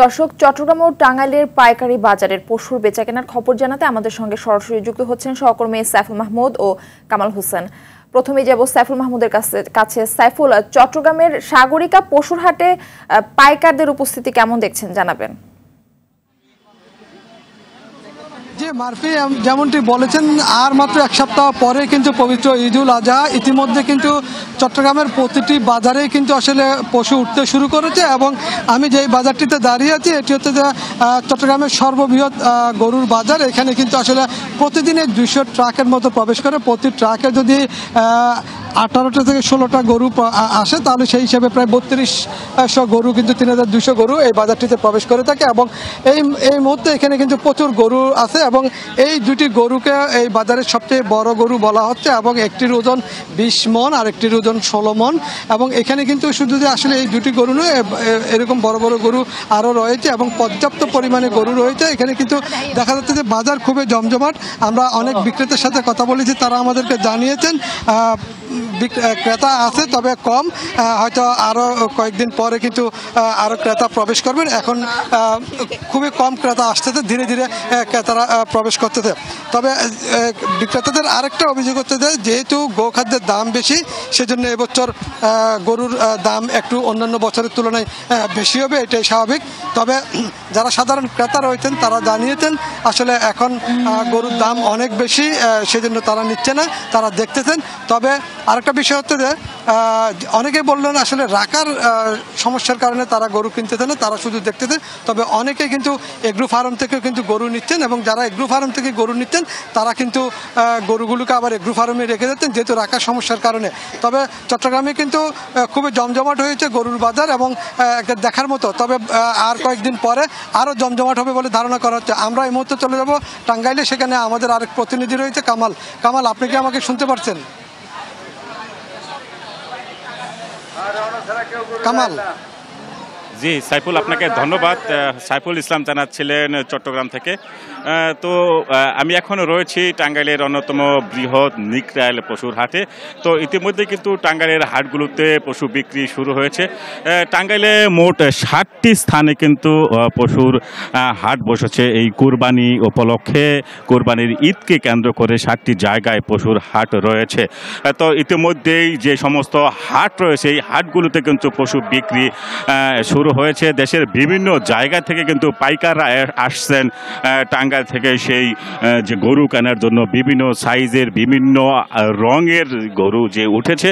দর্শক, চট্টগ্রাম ও টাঙ্গাইলের পাইকারি বাজারের পশুর বেচাকেনার খবর জানাতে আমাদের সঙ্গে সরাসরি যুক্ত হচ্ছেন সহকর্মী সাইফুল মাহমুদ ও কামাল হোসেন। প্রথমেই যাব সাইফুল মাহমুদের কাছে। সাইফুল, চট্টগ্রামের সাগরিকা পশুর হাটে পাইকারদের উপস্থিতি কেমন দেখছেন, জানাবেন। জি মারফি, যেমনটি বলেছেন, আর মাত্র এক সপ্তাহ পরে কিন্তু পবিত্র ঈদুল আজহা। ইতিমধ্যে কিন্তু চট্টগ্রামের প্রতিটি বাজারেই কিন্তু আসলে পশু উঠতে শুরু করেছে এবং আমি যেই বাজারটিতে দাঁড়িয়ে আছি এটি হচ্ছে যে চট্টগ্রামের সর্ববৃহৎ গরুর বাজার। এখানে কিন্তু আসলে প্রতিদিনে 200 ট্রাকের মতো প্রবেশ করে। প্রতি ট্রাকে যদি 18টা থেকে 16টা গরু আসে তাহলে সেই হিসাবে প্রায় 3200 গরু, কিন্তু 3200 গরু এই বাজারটিতে প্রবেশ করে থাকে এবং এই মুহূর্তে এখানে কিন্তু প্রচুর গরু আছে এবং এই দুটি গরুকে এই বাজারের সবচেয়ে বড় গরু বলা হচ্ছে এবং একটির ওজন 20 মণ আর একটির ওজন 16 মণ। এবং এখানে কিন্তু শুধু যে আসলে এই দুটি গরু নয়, এরকম বড় বড় গরু আরও রয়েছে এবং পর্যাপ্ত পরিমাণে গরু রয়েছে। এখানে কিন্তু দেখা যাচ্ছে যে বাজার খুবই জমজমাট। আমরা অনেক বিক্রেতার সাথে কথা বলেছি, তারা আমাদেরকে জানিয়েছেন ক্রেতা আছে তবে কম, হয়তো আরও কয়েকদিন পরে কিন্তু আরও ক্রেতা প্রবেশ করবেন। এখন খুবই কম ক্রেতা আসতেছে, ধীরে ধীরে ক্রেতারা প্রবেশ করতেছে। তবে বিক্রেতাদের আরেকটা অভিযোগ হচ্ছে যে যেহেতু গোখাদ্যের দাম বেশি, সেজন্য এবছর গরুর দাম একটু অন্যান্য বছরের তুলনায় বেশি হবে, এটাই স্বাভাবিক। তবে যারা সাধারণ ক্রেতা রয়েছেন তারা জানিয়েছেন আসলে এখন গরুর দাম অনেক বেশি, সেজন্য তারা নিচ্ছে না, তারা দেখতেছেন। তবে আরেকটা বিষয় হচ্ছে যে অনেকে বললেন আসলে রাখার সমস্যার কারণে তারা গরু কিনতেছে না, তারা শুধু দেখতেছে। তবে অনেকে কিন্তু এগ্রো ফার্ম থেকে কিন্তু গরু নিচ্ছেন এবং যারা এগ্রো ফার্ম থেকে গরু নিচ্ছেন তারা কিন্তু গরুগুলোকে আবার এগ্রো ফার্মে রেখে যাচ্ছেন যেহেতু রাখার সমস্যার কারণে। তবে চট্টগ্রামে কিন্তু খুবই জমজমাট হয়েছে গরুর বাজার এবং একটা দেখার মতো। তবে আর কয়েকদিন পরে আরও জমজমাট হবে বলে ধারণা করা হচ্ছে। আমরা এই মুহূর্তে চলে যাব টাঙ্গাইলে, সেখানে আমাদের আরেক প্রতিনিধি রয়েছে কামাল। কামাল, আপনি কি আমাকে শুনতে পারছেন? কামাল। জি সাইফুল, আপনাকে ধন্যবাদ। সাইফুল ইসলাম জানাচ্ছিলেন চট্টগ্রাম থেকে। তো আমি এখনও রয়েছি টাঙ্গাইলের অন্যতম বৃহৎ নিকরাইল পশুর হাটে। তো ইতিমধ্যে কিন্তু টাঙ্গাইলের হাটগুলোতে পশু বিক্রি শুরু হয়েছে। টাঙ্গাইলে মোট 60টি স্থানে কিন্তু পশুর হাট বসেছে এই কুরবানি উপলক্ষে। কুরবানির ঈদকে কেন্দ্র করে 60টি জায়গায় পশুর হাট রয়েছে। তো ইতিমধ্যেই যে সমস্ত হাট রয়েছে এই হাটগুলোতে কিন্তু পশু বিক্রি শুরু হয়েছে। দেশের বিভিন্ন জায়গা থেকে কিন্তু পাইকাররা আসছেন টাঙ্গাইল থেকে সেই যে গরু কেনার জন্য। বিভিন্ন সাইজের বিভিন্ন রঙের গরু যে উঠেছে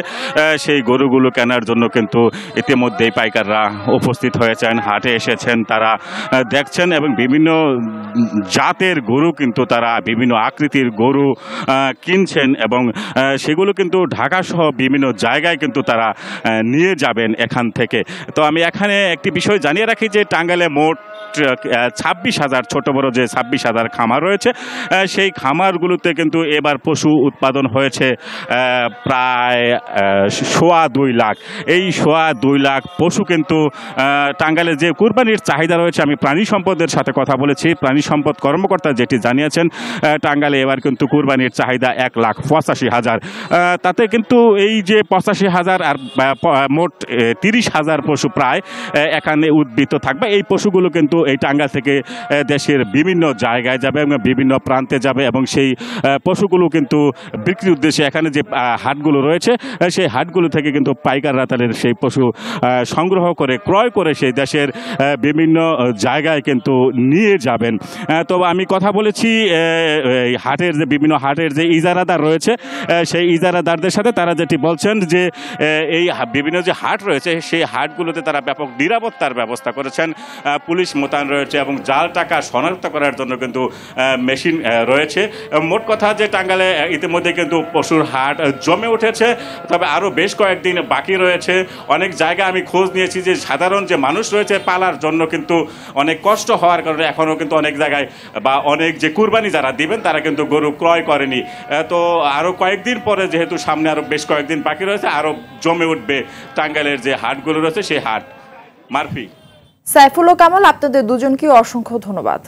সেই গরুগুলো কেনার জন্য কিন্তু ইতিমধ্যেই পাইকাররা উপস্থিত হয়েছেন, হাটে এসেছেন, তারা দেখছেন এবং বিভিন্ন জাতের গরু কিন্তু তারা বিভিন্ন আকৃতির গরু কিনছেন এবং সেগুলো কিন্তু ঢাকাসহ বিভিন্ন জায়গায় কিন্তু তারা নিয়ে যাবেন এখান থেকে। তো আমি এখানে একটি বিষয় জানিয়ে রাখি যে টাঙ্গাইলে মোট 26,000 ছোট বড় যে 26,000 খামার রয়েছে সেই খামারগুলোতে কিন্তু এবার পশু উৎপাদন হয়েছে প্রায় 2.25 লাখ। এই 2.25 লাখ পশু কিন্তু টাঙ্গাইলে যে কুরবানির চাহিদা রয়েছে, আমি প্রাণী সম্পদের সাথে কথা বলেছি, প্রাণী সম্পদ কর্মকর্তা যেটি জানিয়েছেন টাঙ্গাইলে এবার কিন্তু কুরবানির চাহিদা 1,85,000। তাতে কিন্তু এই যে 85,000 আর মোট 30,000 পশু প্রায় এখানে উদ্বৃত্ত থাকবে। এই পশুগুলো কিন্তু এই টাঙ্গাইল থেকে দেশের বিভিন্ন জায়গায় যাবে এবং বিভিন্ন প্রান্তে যাবে এবং সেই পশুগুলো কিন্তু বিক্রির উদ্দেশ্যে এখানে যে হাটগুলো রয়েছে সেই হাটগুলো থেকে কিন্তু পাইকাররা তাদের সেই পশু সংগ্রহ করে ক্রয় করে সেই দেশের বিভিন্ন জায়গায় কিন্তু নিয়ে যাবেন। তো আমি কথা বলেছি হাটের যে বিভিন্ন হাটের যে ইজারাদার রয়েছে সেই ইজারাদারদের সাথে। তারা যেটি বলছেন যে এই বিভিন্ন যে হাট রয়েছে সেই হাটগুলোতে তারা ব্যাপক নিরাপত্তার ব্যবস্থা করেছেন, পুলিশ মোতায়েন রয়েছে এবং জাল টাকা শনাক্ত করার জন্য কিন্তু মেশিন রয়েছে। মোট কথা যে টাঙ্গাইলে ইতিমধ্যে কিন্তু পশুর হাট জমে উঠেছে, তবে আরও বেশ কয়েকদিন বাকি রয়েছে। অনেক জায়গা আমি খোঁজ নিয়েছি যে সাধারণ যে মানুষ রয়েছে পালার জন্য কিন্তু অনেক কষ্ট হওয়ার কারণে এখনও কিন্তু অনেক জায়গায় বা অনেক যে কুরবানি যারা দিবেন তারা কিন্তু গরু ক্রয় করেনি। তো আরও কয়েকদিন পরে যেহেতু সামনে আরও বেশ কয়েকদিন বাকি রয়েছে, আরও জমে উঠবে টাঙ্গাইলের যে হাটগুলো রয়েছে সেই হাট। মারফি, সাইফুল ও কামাল, আপনাদের দুজনকে অসংখ্য ধন্যবাদ।